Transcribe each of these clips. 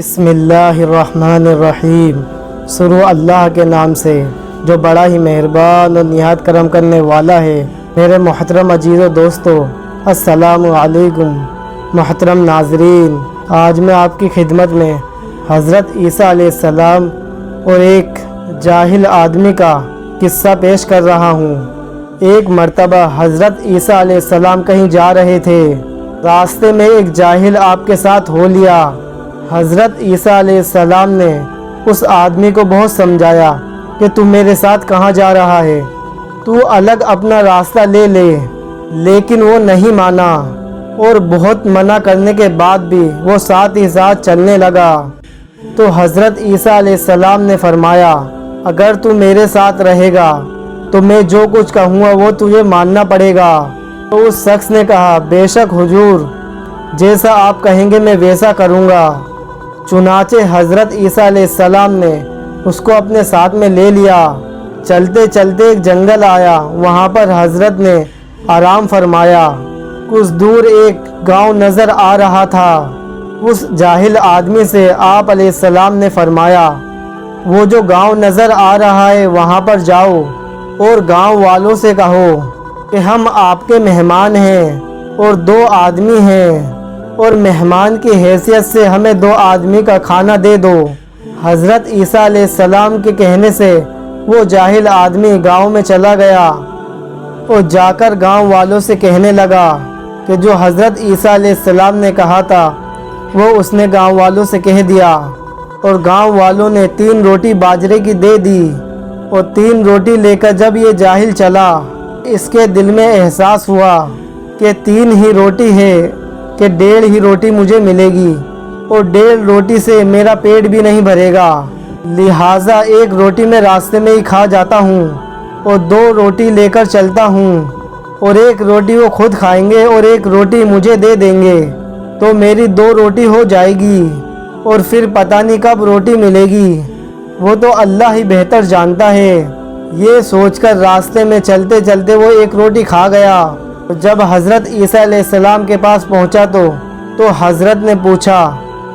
بسم اللہ الرحمن الرحیم۔ شروع اللہ کے نام سے جو بڑا ہی مہربان اور نہایت کرم کرنے والا ہے۔ میرے محترم عزیز و دوستو، السلام علیکم۔ محترم ناظرین، آج میں آپ کی خدمت میں حضرت عیسیٰ علیہ السلام اور ایک جاہل آدمی کا قصہ پیش کر رہا ہوں۔ ایک مرتبہ حضرت عیسیٰ علیہ السلام کہیں جا رہے تھے۔ راستے میں ایک جاہل آپ کے ساتھ ہو لیا۔ حضرت عیسیٰ علیہ السلام نے اس آدمی کو بہت سمجھایا کہ تو میرے ساتھ کہاں جا رہا ہے، تو الگ اپنا راستہ لے لے، لیکن وہ نہیں مانا اور بہت منع کرنے کے بعد بھی وہ ساتھ ہی ساتھ چلنے لگا۔ تو حضرت عیسیٰ علیہ السلام نے فرمایا، اگر تو میرے ساتھ رہے گا تو میں جو کچھ کہوں گا وہ تجھے ماننا پڑے گا۔ تو اس شخص نے کہا، بے شک حضور، جیسا آپ کہیں گے میں ویسا کروں گا۔ چنانچہ حضرت عیسیٰ علیہ السلام نے اس کو اپنے ساتھ میں لے لیا۔ چلتے چلتے ایک جنگل آیا، وہاں پر حضرت نے آرام فرمایا۔ کچھ دور ایک گاؤں نظر آ رہا تھا۔ اس جاہل آدمی سے آپ علیہ السلام نے فرمایا، وہ جو گاؤں نظر آ رہا ہے وہاں پر جاؤ اور گاؤں والوں سے کہو کہ ہم آپ کے مہمان ہیں اور 2 آدمی ہیں، اور مہمان کی حیثیت سے ہمیں 2 آدمی کا کھانا دے دو۔ حضرت عیسیٰ علیہ السلام کے کہنے سے وہ جاہل آدمی گاؤں میں چلا گیا اور جا کر گاؤں والوں سے کہنے لگا کہ جو حضرت عیسیٰ علیہ السلام نے کہا تھا وہ اس نے گاؤں والوں سے کہہ دیا، اور گاؤں والوں نے 3 روٹی باجرے کی دے دی۔ اور 3 روٹی لے کر جب یہ جاہل چلا، اس کے دل میں احساس ہوا کہ 3 ہی روٹی ہے، کہ 1.5 ہی روٹی مجھے ملے گی، اور 1.5 روٹی سے میرا پیٹ بھی نہیں بھرے گا، لہٰذا 1 روٹی میں راستے میں ہی کھا جاتا ہوں اور 2 روٹی لے کر چلتا ہوں، اور 1 روٹی وہ خود کھائیں گے اور 1 روٹی مجھے دے دیں گے، تو میری 2 روٹی ہو جائے گی، اور پھر پتہ نہیں کب روٹی ملے گی، وہ تو اللہ ہی بہتر جانتا ہے۔ یہ سوچ کر راستے میں چلتے چلتے وہ 1 روٹی کھا گیا۔ جب حضرت عیسیٰ علیہ السلام کے پاس پہنچا تو حضرت نے پوچھا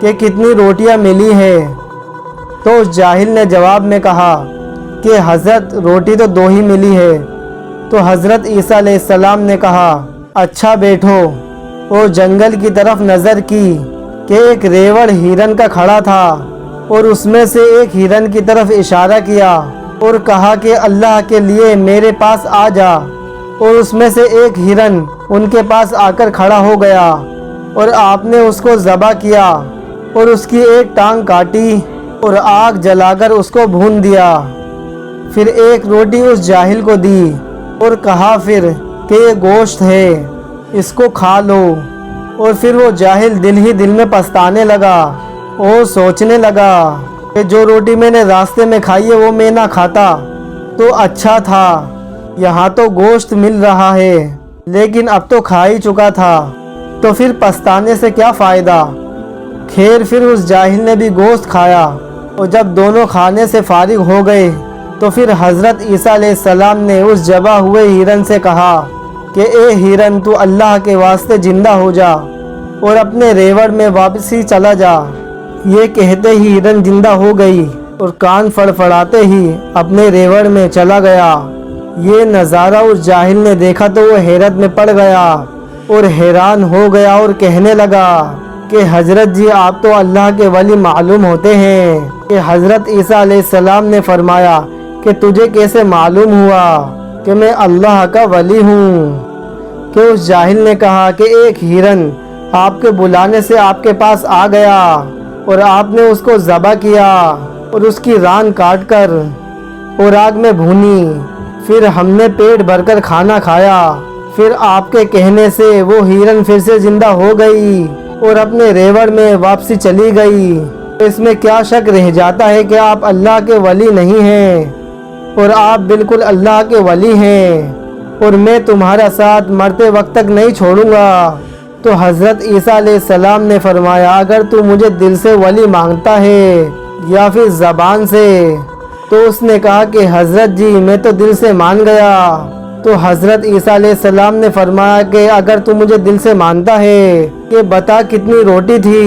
کہ کتنی روٹیاں ملی ہے؟ تو اس جاہل نے جواب میں کہا کہ حضرت روٹی تو 2 ہی ملی ہے۔ تو حضرت عیسیٰ علیہ السلام نے کہا، اچھا بیٹھو، اور جنگل کی طرف نظر کی کہ ایک ریوڑ ہرن کا کھڑا تھا، اور اس میں سے ایک ہرن کی طرف اشارہ کیا اور کہا کہ اللہ کے لیے میرے پاس آ جا، اور اس میں سے ایک ہرن ان کے پاس آ کر کھڑا ہو گیا، اور آپ نے اس کو ذبح کیا اور اس کی ایک ٹانگ کاٹی اور آگ جلا کر اس کو بھون دیا۔ پھر 1 روٹی اس جاہل کو دی اور کہا پھر کہ یہ گوشت ہے، اس کو کھا لو۔ اور پھر وہ جاہل دل ہی دل میں پچھتانے لگا اور سوچنے لگا کہ جو روٹی میں نے راستے میں کھائی ہے وہ میں نہ کھاتا تو اچھا تھا، یہاں تو گوشت مل رہا ہے لیکن اب تو کھا ہی چکا تھا، تو پھر پچھتانے سے کیا فائدہ۔ خیر، پھر اس جاہل نے بھی گوشت کھایا، اور جب دونوں کھانے سے فارغ ہو گئے تو پھر حضرت عیسیٰ علیہ السلام نے اس ذبح ہوئے ہرن سے کہا کہ اے ہرن، تو اللہ کے واسطے زندہ ہو جا اور اپنے ریوڑ میں واپس ہی چلا جا۔ یہ کہتے ہی ہرن زندہ ہو گئی اور کان فڑفڑاتے ہی اپنے ریوڑ میں چلا گیا۔ یہ نظارہ اس جاہل نے دیکھا تو وہ حیرت میں پڑ گیا اور حیران ہو گیا اور کہنے لگا کہ حضرت جی، آپ تو اللہ کے ولی معلوم ہوتے ہیں۔ کہ حضرت عیسیٰ علیہ السلام نے فرمایا کہ تجھے کیسے معلوم ہوا کہ میں اللہ کا ولی ہوں؟ کہ اس جاہل نے کہا کہ ایک ہرن آپ کے بلانے سے آپ کے پاس آ گیا اور آپ نے اس کو ذبح کیا اور اس کی ران کاٹ کر اور آگ میں بھونی، پھر ہم نے پیٹ بھر کر کھانا کھایا، پھر آپ کے کہنے سے وہ ہرن پھر سے زندہ ہو گئی اور اپنے ریوڑ میں واپسی چلی گئی۔ اس میں کیا شک رہ جاتا ہے کہ آپ اللہ کے ولی نہیں ہیں، اور آپ بالکل اللہ کے ولی ہیں، اور میں تمہارا ساتھ مرتے وقت تک نہیں چھوڑوں گا۔ تو حضرت عیسیٰ علیہ السلام نے فرمایا، اگر تو مجھے دل سے ولی مانگتا ہے یا پھر زبان سے؟ تو اس نے کہا کہ حضرت جی، میں تو دل سے مان گیا۔ تو حضرت عیسیٰ علیہ السلام نے فرمایا کہ اگر تو مجھے دل سے مانتا ہے کہ بتا کتنی روٹی تھی؟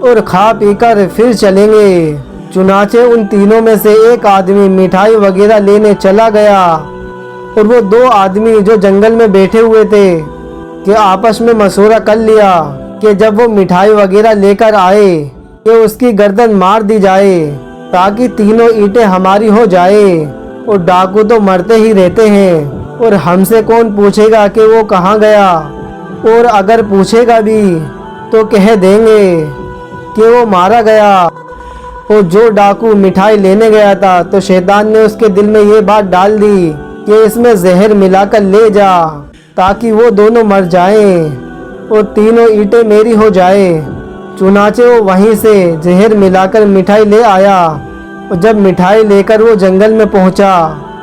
اور کھا پی کر پھر چلیں گے۔ چنانچہ ان تینوں میں سے ایک آدمی مٹھائی وغیرہ لینے چلا گیا، اور وہ دو آدمی جو جنگل میں بیٹھے ہوئے تھے کہ آپس میں مشورہ کر لیا کہ جب وہ مٹھائی وغیرہ لے کر آئے کہ اس کی گردن مار دی جائے تاکہ تینوں اینٹیں ہماری ہو جائے، اور ڈاکو تو مرتے ہی رہتے ہیں، اور ہم سے کون پوچھے گا کہ وہ کہاں گیا، اور اگر پوچھے گا بھی تو کہہ دیں گے کہ وہ مارا گیا۔ اور جو ڈاکو مٹھائی لینے گیا تھا تو شیطان نے اس کے دل میں یہ بات ڈال دی کہ اس میں زہر ملا کر لے جا تاکہ وہ دونوں مر جائیں اور تینوں اینٹیں میری ہو جائے۔ چنانچہ وہ وہیں سے زہر ملا کر مٹھائی لے آیا، اور جب مٹھائی لے کر وہ جنگل میں پہنچا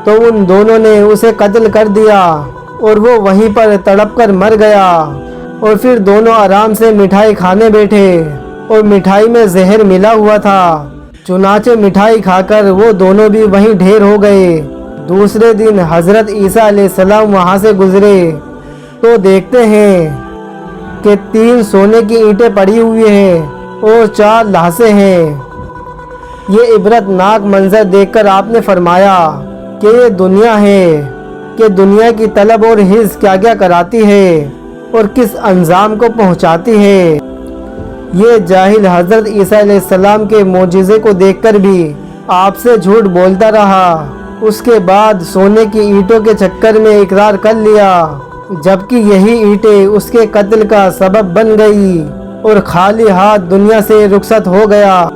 تو ان دونوں نے اسے قتل کر دیا، اور وہ وہیں پر تڑپ کر مر گیا۔ اور پھر دونوں آرام سے مٹھائی کھانے بیٹھے، اور مٹھائی میں زہر ملا ہوا تھا۔ چنانچہ مٹھائی کھا کر وہ دونوں بھی وہیں ڈھیر ہو گئے۔ دوسرے دن حضرت عیسیٰ علیہ السلام وہاں سے گزرے تو دیکھتے ہیں کہ 3 سونے کی اینٹیں پڑی ہوئی ہیں اور 4 لاشیں ہیں۔ یہ عبرت ناک منظر دیکھ کر آپ نے فرمایا کہ یہ دنیا ہے، کہ دنیا کی طلب اور حرص کیا کیا کراتی ہے اور کس انجام کو پہنچاتی ہے۔ یہ جاہل حضرت عیسیٰ علیہ السلام کے معجزے کو دیکھ کر بھی آپ سے جھوٹ بولتا رہا۔ اس کے بعد سونے کی اینٹوں کے چکر میں اقرار کر لیا، جبکہ یہی اینٹیں اس کے قتل کا سبب بن گئی اور خالی ہاتھ دنیا سے رخصت ہو گیا۔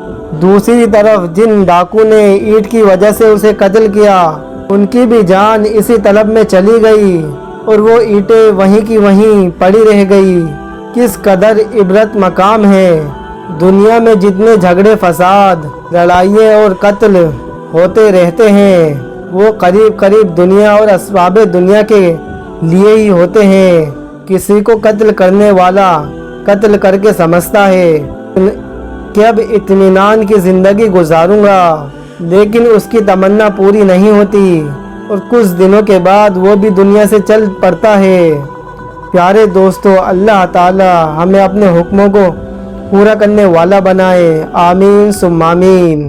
دوسری طرف جن ڈاکو نے اینٹ کی وجہ سے اسے قتل کیا، ان کی بھی جان اسی طلب میں چلی گئی اور وہ اینٹیں وہیں کی وہیں پڑی رہ گئی۔ کس قدر عبرت مقام ہے۔ دنیا میں جتنے جھگڑے فساد، لڑائیاں اور قتل ہوتے رہتے ہیں وہ قریب دنیا اور اسباب دنیا کے لیے ہی ہوتے ہیں۔ کسی کو قتل کرنے والا قتل کر کے سمجھتا ہے کہ اب اطمینان کی زندگی گزاروں گا، لیکن اس کی تمنا پوری نہیں ہوتی اور کچھ دنوں کے بعد وہ بھی دنیا سے چل پڑتا ہے۔ پیارے دوستو، اللہ تعالی ہمیں اپنے حکموں کو پورا کرنے والا بنائے۔ آمین ثم آمین۔